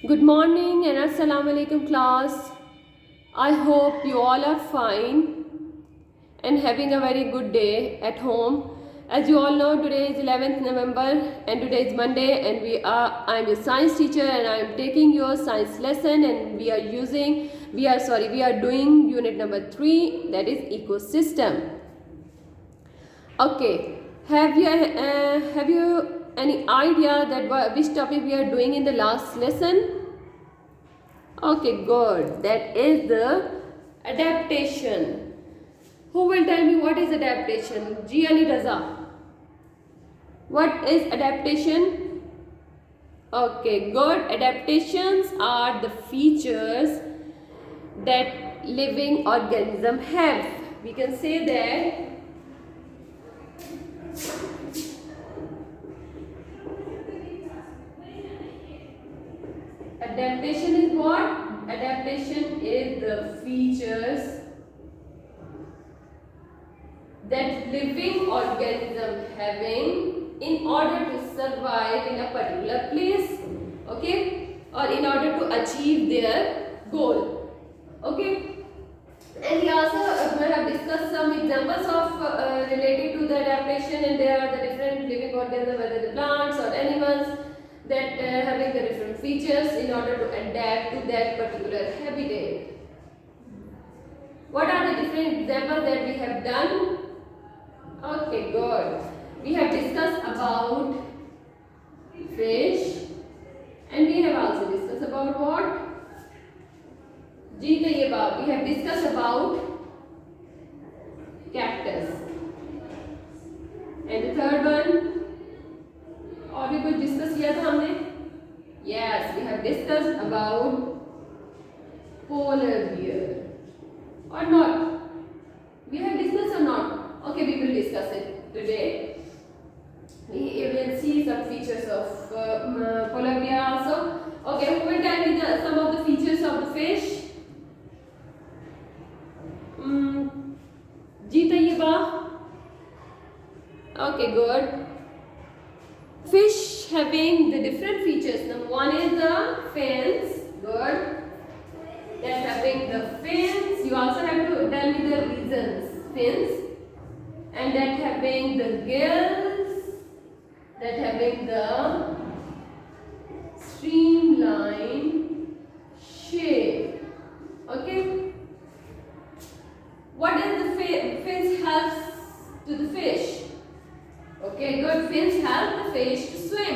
Good morning and assalamu alaikum class. I hope you all are fine and having a very good day at home. As you all know, today is 11th November and today is Monday and I'm a science teacher and I am taking your science lesson and we are doing unit number 3, that is ecosystem. Okay, have you any idea that which topic we are doing in the last lesson? Okay, good. That is the adaptation. Who will tell me what is adaptation? Ji Ali Raza. What is adaptation? Okay, good. Adaptations are the features that living organism have. We can say that adaptation is what? Adaptation is the features that living organism having in order to survive in a particular place, okay, or in order to achieve their goal, okay. And we also have discussed some examples of related to the adaptation, and there are the different living organisms, whether the plants or animals, that having the different features in order to adapt to that particular habitat. What are the different examples that we have done? Okay, good. We have discussed about fish, and we have also discussed about what? We have discussed about cactus. And the third one, और भी कुछ discuss किया था हमने? Yes, we have discussed about polar bear. Or not? We have discussed or not? Okay, we will discuss it today. We will see some features of polar bear also. Okay, who will tell me some of the features of the fish? Jitayeba. Okay, good. Fish having the different features. Number one is the fins. Good. Then having the fins. You also have to tell me the reasons. Fins. And that having the gills. That having the streamline shape. Okay. What does the fins helps to the fish? Okay, good. Fins help the fish to swim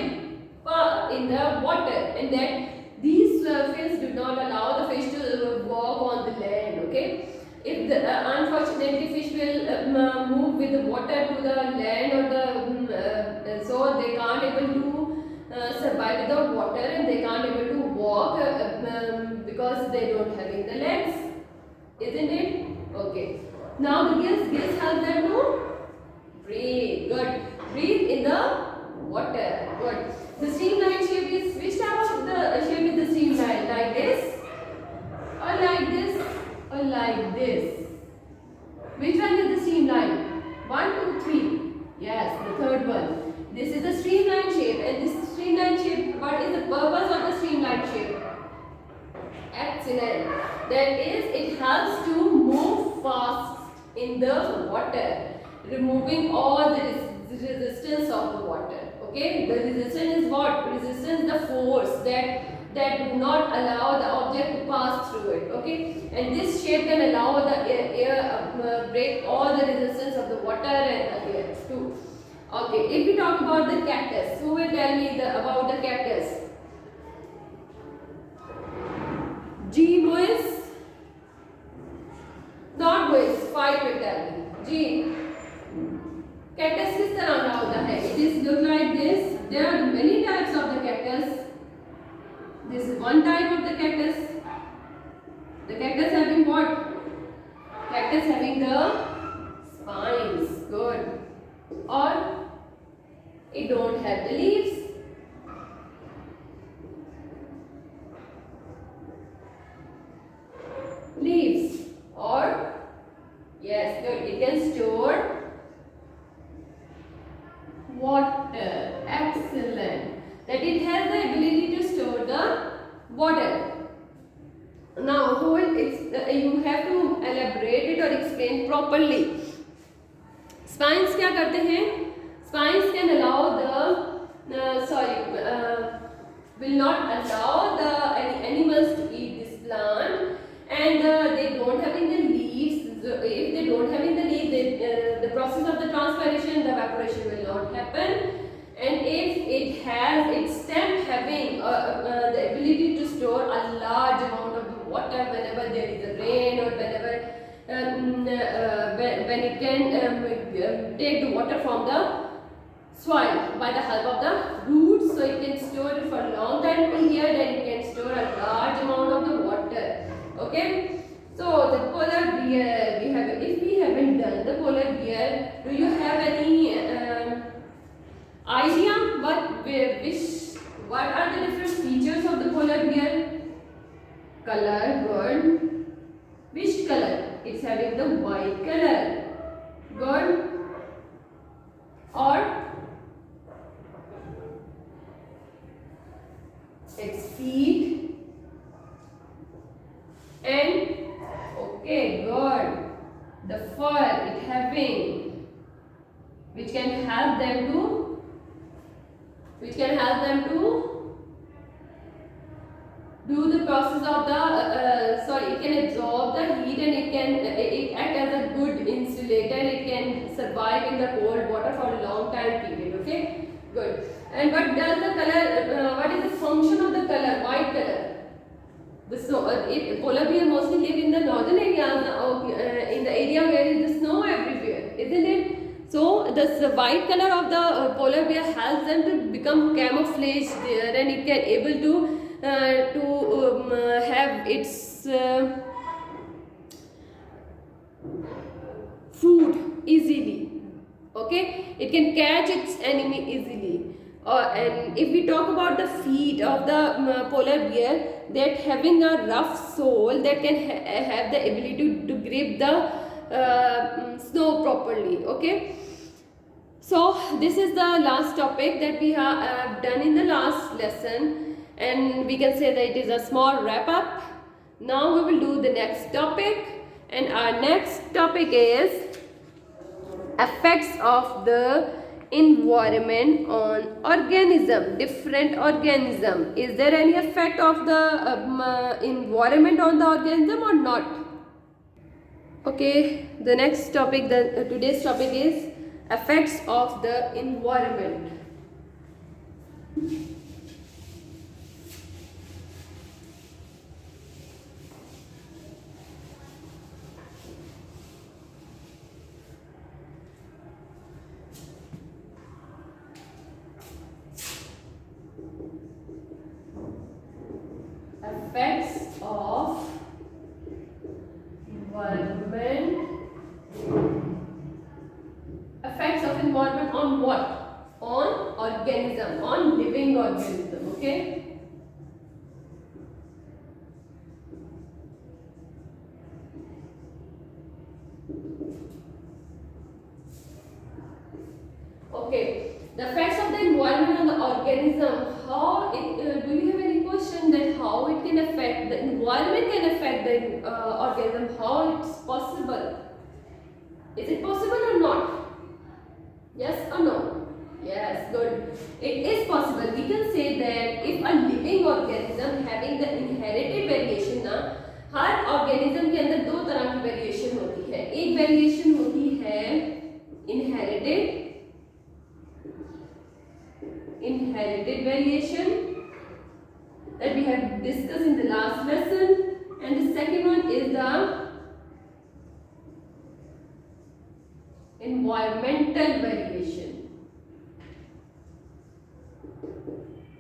in the water, and that these fins do not allow the fish to walk on the land. Okay, if unfortunately fish will move with the water to the land or so they can't able to survive without water, and they can't able to walk because they don't having the legs, isn't it? Okay. Now the gills help them to breathe. Good. Breathe in the water. Good. The streamline shape is, which type of the shape is the streamline? Like this, or like this, or like this? Which one is the streamline? 1, 2, 3. Yes, the third one. This is the streamline shape, and this streamline shape, what is the purpose of the streamline shape? Excellent. That is, it helps to move fast in the water, removing all the resistance of the water. Okay, the resistance is what? Resistance, the force that do not allow the object to pass through it. Okay, and this shape can allow the air break all the resistance of the water and the air too. Okay, if we talk about the cactus, who will tell me about the cactus? G boys? Not boys, 5 will tell me. G. Cactus किस तरह का होता है? It is look like this. There are many types of the cactus. This is one type of the cactus. The cactus having what? Cactus having the spines. Good. Or it don't have the leaves. Leaves. Or yes, good. It can store water. Excellent. That it has the ability to store the water. Now you have to elaborate it or explain properly. Spines क्या करते हैं? Spines can allow will not allow the animals to eat this plant, and they don't have in the leaves. So if they don't have in the leaves, the process of the transpiration, the evaporation will not happen. And if it has its stem having the ability to store a large amount of the water whenever there is a rain, or whenever when it can take the water from the soil by the help of the roots, so it can store it for a long time till here, then it can store a large amount of the water. Okay, so the polar bear, if we haven't done the polar bear, do you have any idea what are the different features of the polar bear? Color, good. Which color? It's having the white color. Good. Or its feet. And okay, good. The fur it having, which can help them to do the process of the it can absorb the heat, and it act as a good insulator. It can survive in the cold water for a long time period. Okay, good. And what does the color? What is the function of the color? White color. The snow. Polar bear mostly live in the northern areas, in the area where is the snow everywhere, isn't it? So the white color of the polar bear helps them to become camouflaged there, and it can able to have its food easily. Okay, it can catch its enemy easily. And if we talk about the feet of the polar bear, that having a rough sole that can have the ability to grip the snow properly. Okay, so this is the last topic that we have done in the last lesson, and we can say that it is a small wrap up. Now we will do the next topic, and our next topic is effects of the environment on organism, different organism. Is there any effect of the environment on the organism or not? Okay, the next topic, today's topic is effects of the environment. Effects of environment. Effects of environment on what? On organism, on living organism. Okay. Okay. The effects of the environment on the organism. How it? Do you have any question that how it can affect the environment? Can affect the organism? How it's possible? Is it possible or not? Yes or no? Yes, good. It is possible. We can say that if a living organism having the inherited variation ना, हर organism के अंदर दो तरह की variation होती है. एक variation होती है inherited variation that we have discussed in the last lesson, and the second one is the environmental variation.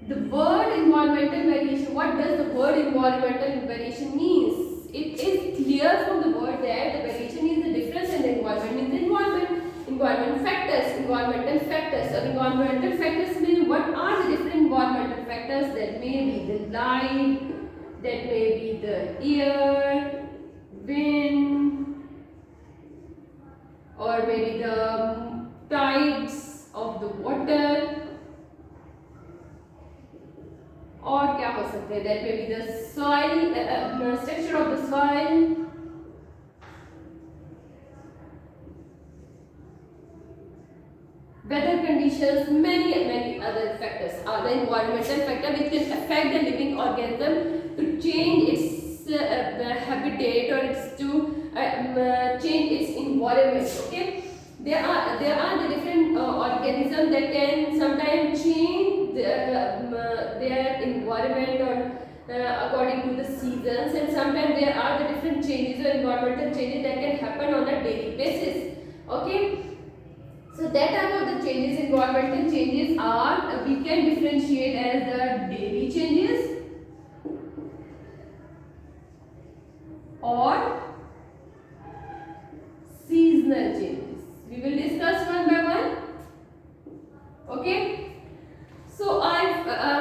The word environmental variation, what does the word environmental variation means? It is clear from the word that the variation is the difference in the environment in the environment. Environmental factors. So environmental factors mean what are the different environmental factors? That may be the light, that may be the air, wind, or maybe the tides of the water, और क्या हो सकते हैं? That may be the soil, structure of the soil, weather conditions, many other factors are the environmental factor which can affect the living organism to change its habitat, or its to change its environment. Okay, there are the different organisms that can sometimes change their environment, or according to the seasons, and sometimes there are the different changes or environmental changes that can happen on a daily basis. Okay, so that type of the changes, environmental changes, are we can differentiate as the daily changes or seasonal changes. We will discuss one by one. Okay. So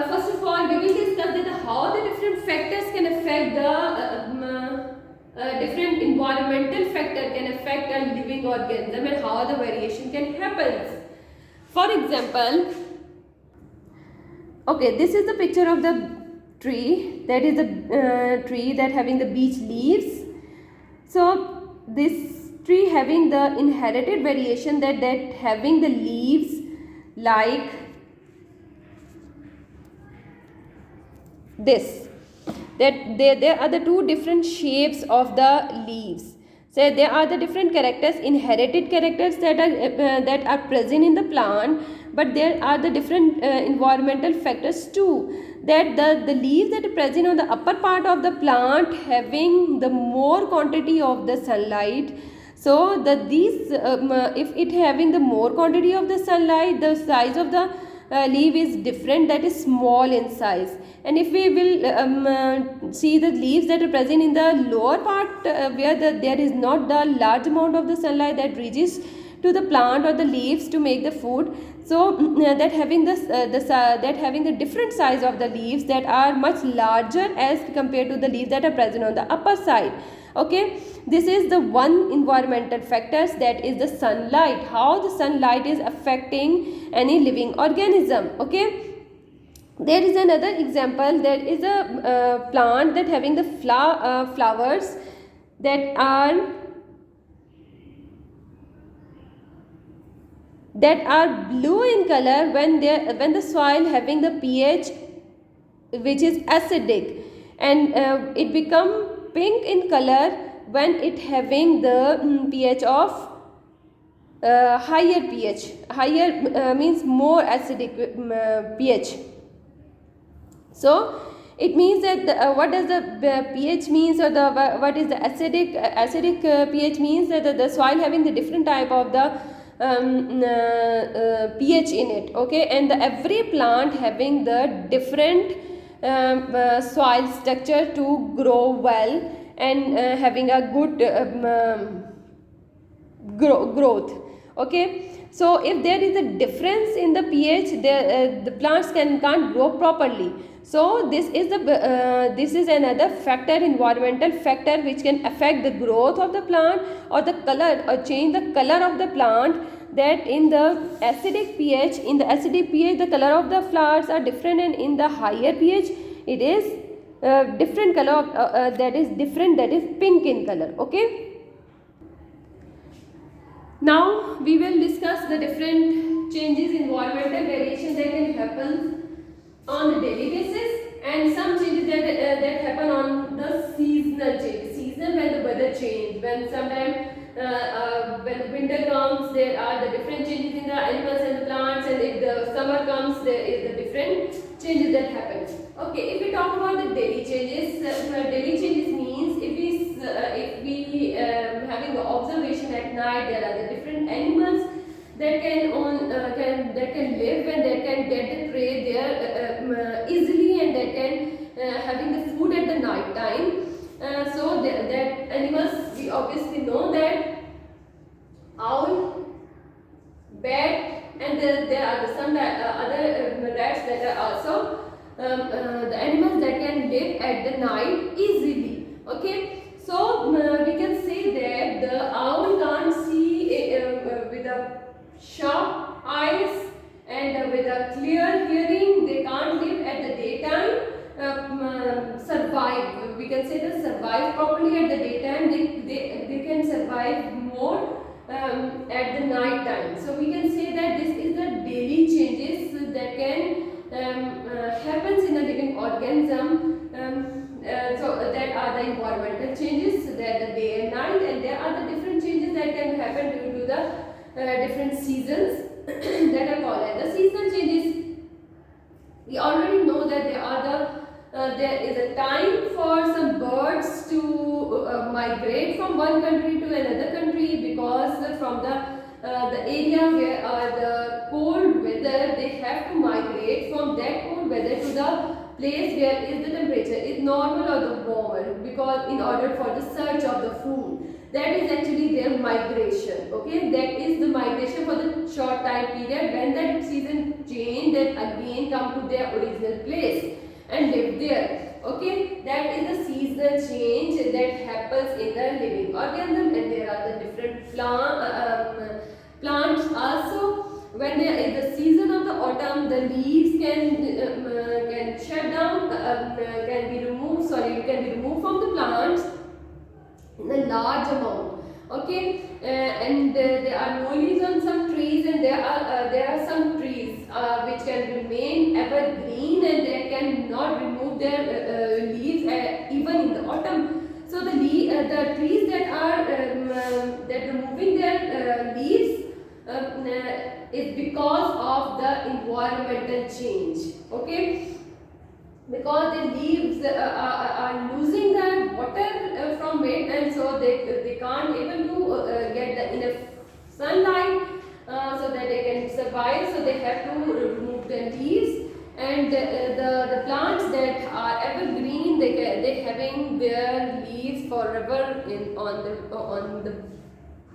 first of all, we will discuss that how the different factors can affect the different environmental factor can affect a living organism, and how the variation can happen. For example, okay, this is the picture of the tree. That is the tree that having the beech leaves. So this tree having the inherited variation that having the leaves like this, that there are the two different shapes of the leaves. So there are the different characters, inherited characters that are present in the plant, but there are the different environmental factors too, that the leaves that are present on the upper part of the plant having the more quantity of the sunlight. So if it having the more quantity of the sunlight, the size of the leaf is different, that is small in size. And if we will see the leaves that are present in the lower part where there is not the large amount of the sunlight that reaches to the plant or the leaves to make the food, so that having the different size of the leaves that are much larger as compared to the leaves that are present on the upper side. Okay, this is the one environmental factors, that is the sunlight, how the sunlight is affecting any living organism. Okay, there is another example. There is a plant that having the flowers that are blue in color when the soil having the pH which is acidic, and it become pink in color when it having the pH of higher pH. Higher means more acidic pH. So it means that what does the pH means, or what is the acidic pH means, that the soil having the different type of the pH in it. Okay, and every plant having the different soil structure to grow well and having a good growth. Okay, so if there is a difference in the pH, the plants can't grow properly. So this is another factor, environmental factor, which can affect the growth of the plant or the color, or change the color of the plant. That in the acidic pH, the color of the flowers are different, and in the higher pH it is different color of, that is pink in color. Okay, now we will discuss the different changes, environmental variation that can happen on a daily basis, and some changes that happen on the seasonal changes. Seasonal, when the weather change, when sometimes when winter comes, there are the different changes in the animals and the plants, and if the summer comes, there is the different changes that happen. Okay, if we talk about the daily changes, daily changes means if we having the observation at night, there are the different animals that can live, and that can get the prey there easily, and that can having the food at the night time. So that animals, we obviously know that owl, bat, and there are some other rats that are also the animals that can live at the night easily. Okay, so we can say that the owl can't see with a sharp eyes and with a clear hearing. They can't live at the daytime. survive. We can say they survive properly at the daytime. They can survive more at the night time. So we can say that this is the daily changes that can happens in a living organism. So that are the environmental changes, that the day and night, and there are the different changes that can happen due to the different seasons that are called as the seasonal changes. We already know that there is a time for some birds to migrate from one country to another country, because from the area where the cold weather, they have to migrate from that cold weather to the place where is the temperature is normal or the warmer, because in order for the search of the food, that is actually their migration. Okay, that is the migration for the short time period. When that season change, then again come to their original place and live there. Okay, that is the seasonal change that happens in the living organism. And there are the different plants also. When there is the season of the autumn, the leaves can shut down, can be removed. Sorry, can be removed from the plants in a large amount. Okay, and there are no leaves on some trees, and there are some trees which can remain evergreen, and they cannot remove their leaves even in the autumn. So the trees that are that removing their leaves is because of the environmental change. Okay, because the leaves are losing the water from it, and so they can't able to get the enough sunlight so that they can survive. So they have to remove the leaves, and the plants that are evergreen, they having their leaves forever on the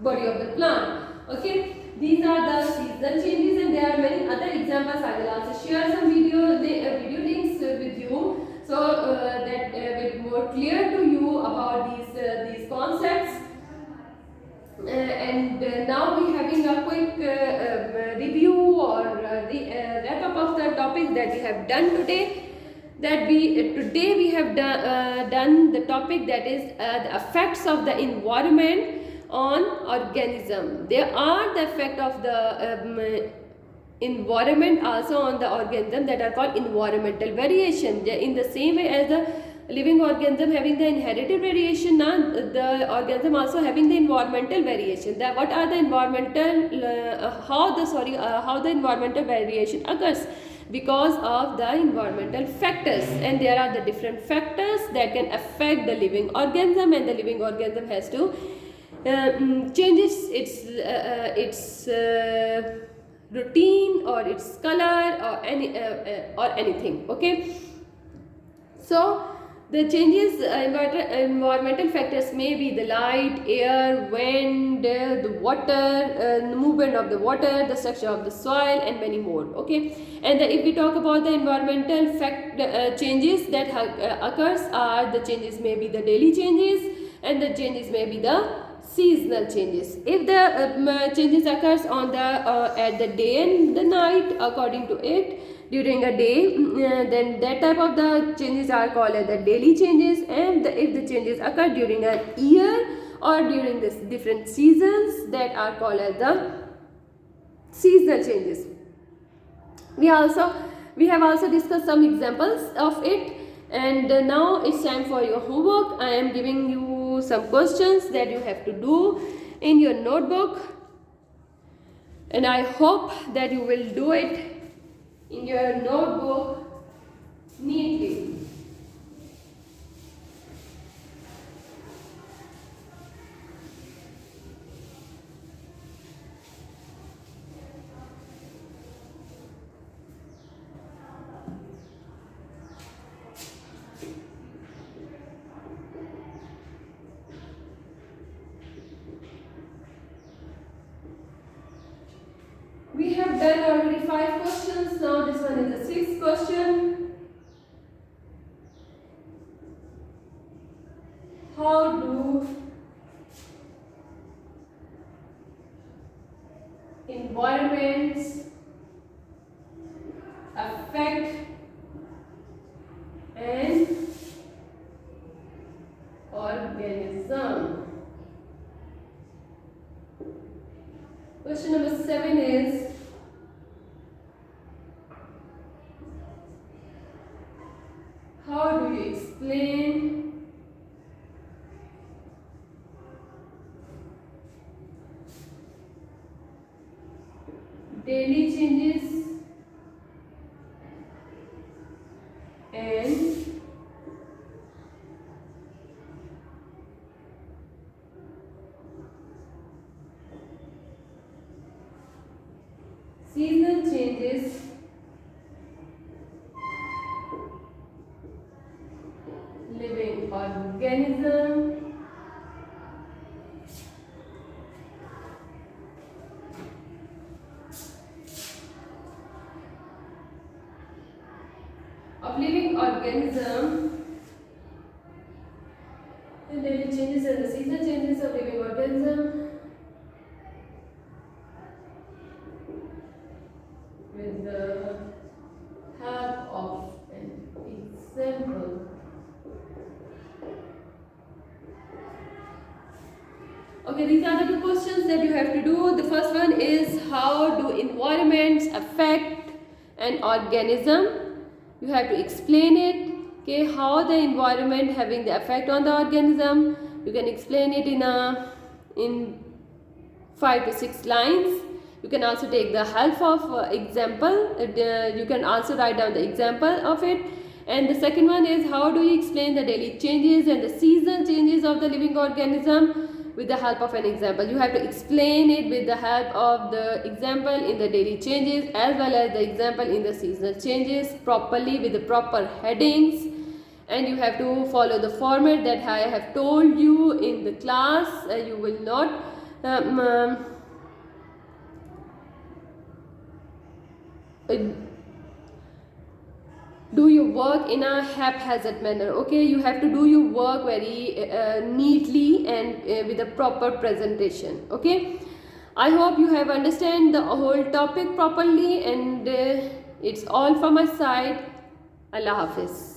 body of the plant. Okay, these are the seasonal changes, and there are many other examples. I will also share some video links with you, so that will be more clear to you about these concepts. And now we having a quick review or wrap up of the topics that we have done today. Today we have done the topic that is the effects of the environment on organism. There are the effect of the environment also on the organism, that are called environmental variation. In the same way as the living organism having the inherited variation, now the organism also having the environmental variation. What are the environmental how the environmental variation occurs? Because of the environmental factors, and there are the different factors that can affect the living organism, and the living organism has to changes its routine or its color or anything. Okay, so the changes environmental factors may be the light, air, wind, the water, the movement of the water, the structure of the soil, and many more. Okay, and if we talk about the environmental changes that occurs, are the changes may be the daily changes, and the changes may be the seasonal changes. If the changes occurs on the at the day and the night, according to it, during a day, then that type of the changes are called as the daily changes. And if the changes occur during a year or during this different seasons, that are called as the seasonal changes. We have also discussed some examples of it, and now it's time for your homework. I am giving you some questions that you have to do in your notebook, and I hope that you will do it in your notebook neatly. We have done already 5 questions. Now this one is the 6th question. How do environments affect and how do you explain daily changes and seasonal changes living organism of living organism, the daily changes and the seasonal changes of living organism with the help of an example. Okay, these are the two questions that you have to do. The first one is, how do environments affect an organism? You have to explain it. Okay, how the environment having the effect on the organism. You can explain it in 5 to 6 lines. You can also take the help of example. You can also write down the example of it. And the second one is, how do you explain the daily changes and the seasonal changes of the living organism with the help of an example. You have to explain it with the help of the example in the daily changes as well as the example in the seasonal changes properly with the proper headings, and you have to follow the format that I have told you in the class. You will not do your work in a haphazard manner. Okay, you have to do your work very neatly and with a proper presentation. Okay, I hope you have understand the whole topic properly, and it's all from my side. Allah Hafiz.